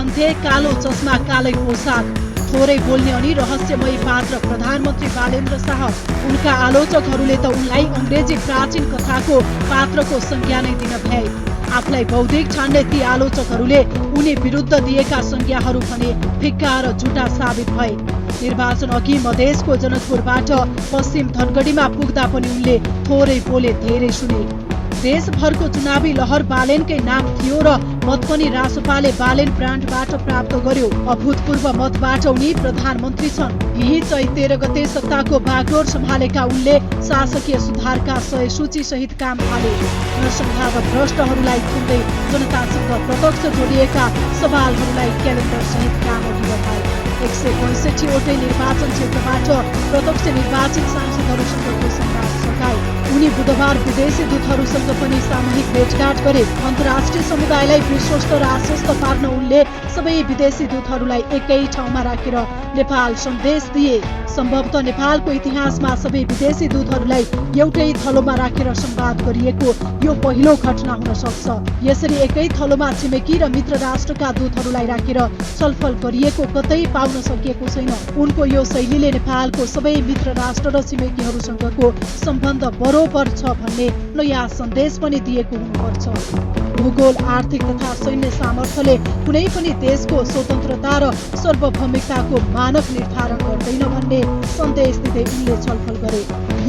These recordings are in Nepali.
भन्थे कालो चस्मा कालै पोसाक। थोरै बोल्ने अनि रहस्यमय पात्र प्रधानमन्त्री बालेन्द्र शाह। उनका आलोचकहरूले त उनलाई अङ्ग्रेजी प्राचीन कथाको पात्रको संज्ञा नै दिन भ्याए। आफूलाई बौद्धिक ठान्ने ती आलोचकहरूले उनी विरुद्ध दिएका संज्ञाहरू भने फिक्का र झुटा साबित भए। निर्वाचन अघि मधेसको जनकपुरबाट पश्चिम धनगढीमा पुग्दा पनि उनले थोरै बोले धेरै सुने। देशभरको चुनावी लहर बालेनकै नाम थियो र मत पनि रासपाले बालेन ब्रान्डबाट प्राप्त गर्यो। अभूतपूर्व मतबाट उनी प्रधानमन्त्री छन्। यही चैत 13 गते सत्ताको बागडोर सम्हालेका उनले शासकीय सुधारका 100 सूची सहित काम थाले। नरसंहार र भ्रष्टहरूलाई थुन्दै जनतासँग प्रत्यक्ष जोडिएका सवालहरूलाई क्यालेन्डर सहित काम अघि बढाए। 165 वटै निर्वाचन क्षेत्रबाट प्रत्यक्ष निर्वाचित सांसदहरूसँगको संवाद सकाए। उनी बुधबार विदेशी दूतहरूसँग पनि सामूहिक भेटघाट गरे। अन्तर्राष्ट्रिय समुदायलाई विश्वस्त र आश्वस्त पार्न उनले सबै विदेशी दूतहरूलाई एकै ठाउँमा राखेर नेपाल सन्देश दिए। सम्भवतः नेपालको इतिहासमा सबै विदेशी दूतहरूलाई एउटै थलोमा राखेर संवाद गरिएको यो पहिलो घटना हुन सक्छ। यसरी एकै थलोमा छिमेकी र मित्र राष्ट्रका दूतहरूलाई राखेर छलफल गरिएको कतै पाउन सकिएको छैन। उनको यो शैलीले नेपालको सबै मित्र राष्ट्र र छिमेकीहरूसँगको सम्बन्ध बरोबर छ भन्ने नयाँ सन्देश पनि दिएको हुनुपर्छ। भूगोल, आर्थिक तथा सैन्य सामर्थ्यले कुनै पनि देशको स्वतन्त्रता र सार्वभौमिकताको मानक निर्धारण गर्दैन भन्ने सन्देश दिँदै उनले छलफल गरे।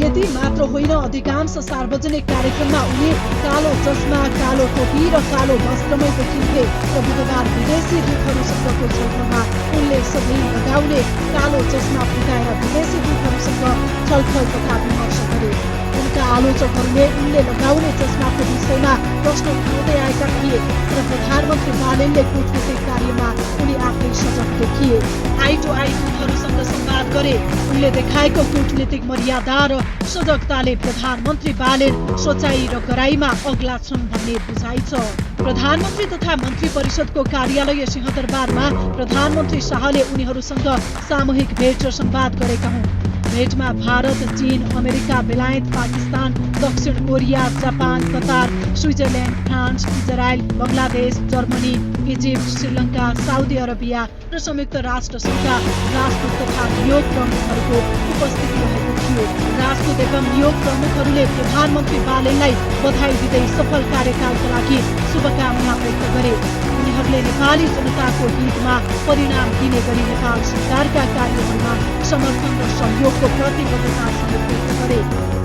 यति मात्र होइन, अधिकांश सार्वजनिक कार्यक्रममा उनी कालो चस्मा, कालो टोपी र कालो वस्त्रमै देखिन्थे र बुधबार विदेशी दूतहरूसँगको छलफलमा उनले सधैँ लगाउने कालो चस्मा फुटाएर विदेशी दूतहरूसँग छलफल तथा विमर्श गरे। उनका आलोचकहरूले उनले लगाउने चस्माको विषयमा प्रश्न उठाउँदै आएका थिए र प्रधानमन्त्री बालेनले कूटनीतिक कार्यमा उनी आफै सजग देखिए। आई टु आई दूतहरूसँग संवाद गरे। उनले देखाएको कूटनीतिक मर्यादा र सजगताले प्रधानमन्त्री बालेन सोचाइ र गराइमा अग्ला छन् भन्ने बुझाइ छ। प्रधानमन्त्री तथा मन्त्री परिषदको कार्यालय सिंहदरबारमा प्रधानमन्त्री शाहले उनीहरूसँग सामूहिक भेट र संवाद गरेका हुन्। भेटमा भारत, चीन, अमेरिका, बेलायत, पाकिस्तान, दक्षिण Korea, Japan, Qatar, Switzerland, France, Israel, Bangladesh, Germany, Egypt, Sri Lanka, Saudi Arabia र संयुक्त राष्ट्र संघका राजदूत तथा नियोग प्रमुखहरूको उपस्थिति रहेको थियो। राजदूत एवं नियोग प्रमुखहरूले प्रधानमन्त्री बालेनलाई बधाई दिँदै सफल कार्यकालका लागि शुभकामना व्यक्त गरे। उनीहरूले नेपाली जनताको हितमा परिणाम दिने गरी नेपाल सरकारका कार्यहरूमा समर्थन र सहयोगको प्रतिबद्धता समेत व्यक्त गरे।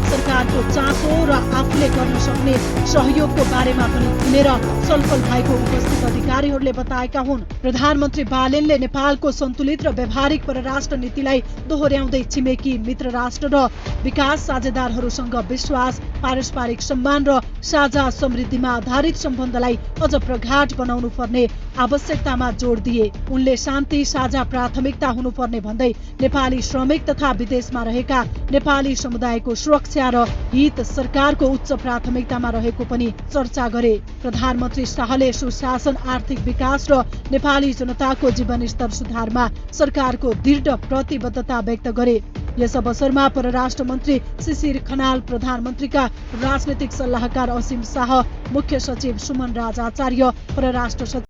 सरकारको चासो र आफूले गर्न सक्ने सहयोगको बारेमा पनि खुलेर छलफल भएको उपस्थित अधिकारीहरूले बताएका हुन्। प्रधानमन्त्री बालेनले नेपालको सन्तुलित र व्यावहारिक परराष्ट्र नीतिलाई दोहोर्याउँदै छिमेकी मित्र राष्ट्र र विकास साझेदारहरूसँग विश्वास, पारस्परिक सम्मान र साझा समृद्धिमा आधारित सम्बन्धलाई अझ प्रगाढ बनाउनु पर्ने आवश्यकतामा जोड दिए। उनले शान्ति साझा प्राथमिकता हुनुपर्ने भन्दै नेपाली श्रमिक तथा विदेशमा रहेका नेपाली समुदायको सुरक्षा र हित सरकारको उच्च प्राथमिकतामा रहेको पनि चर्चा गरे। प्रधानमन्त्री शाहले सुशासन, आर्थिक विकास र नेपाली जनताको जीवनस्तर सुधारमा सरकारको दृढ प्रतिबद्धता व्यक्त गरे। यस अवसरमा परराष्ट्र मन्त्री शिशिर खनाल, प्रधानमन्त्रीका राजनीतिक सल्लाहकार असीम शाह, मुख्य सचिव सुमन राज आचार्य, परराष्ट्र